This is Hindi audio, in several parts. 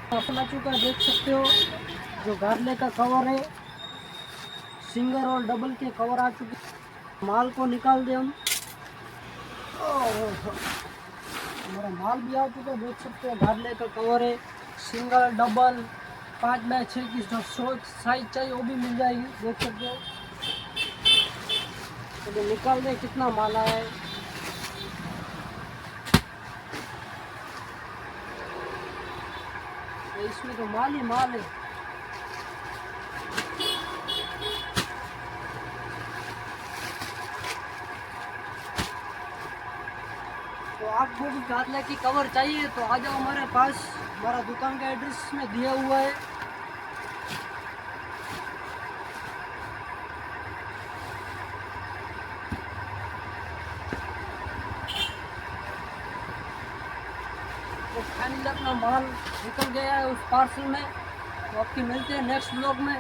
अपना चुका देख सकते हो, जो गार्ले का कवर है, सिंगल और डबल के कवर आ चुके। माल को निकाल दे हम। हमारा माल भी आ चुका, देख सकते हो। गार्ले का कवर है, सिंगल डबल 5x6 की जो साइज चाहिए वो भी मिल जाएगी, देख सकते हो। तो निकाल दे कितना माल आया है। तो इसमें तो माल ही माल है। तो आपको भी गार्ले की कवर चाहिए तो आ जाओ हमारे पास। हमारा दुकान का एड्रेस में दिया हुआ है। तो फाइनली अपना माल निकल गया है उस पार्सल में। तो आपकी मिलते हैं नेक्स्ट ब्लॉग में।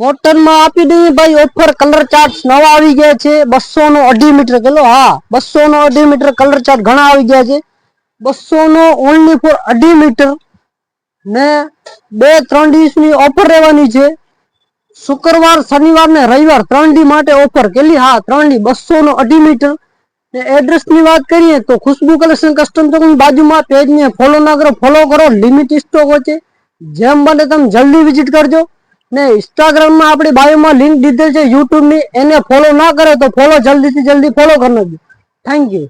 કોટન માં આપી દઈએ ભાઈ ઓફર કલર ચાર્ટ નવા આવી ગયા છે 200 નો 2.5 મીટર કિલો। હા 200 નો 2.5 મીટર કલર ચાર્ટ ઘણા આવી ગયા છે। 200 નો ઓનલી ફોર 2.5 મીટર ને 2-3 દિવસની ઓફર રહેવાની છે। શુક્રવાર શનિવાર ને રવિવાર 3 દી માટે ઓફર કેટલી? હા 3 દી 200 નો 2.5 મીટર ને એડ્રેસ ની વાત કરીએ તો ખુશ્બુ કલેક્શન કસ્ટમ ચોક ની બાજુમાં। પેજ ને ફોલો ના કરો, ફોલો કરો। લિમિટ સ્ટોક છે, જેમ બને તેમ જલ્દી વિઝિટ કરજો ને। इंस्टाग्राम में अपनी बायो में लिंक दीधेल है यूट्यूब ની, એને ફોલો ના કરે તો ફોલો जल्दी से जल्दी फॉलो कर लो। Thank you.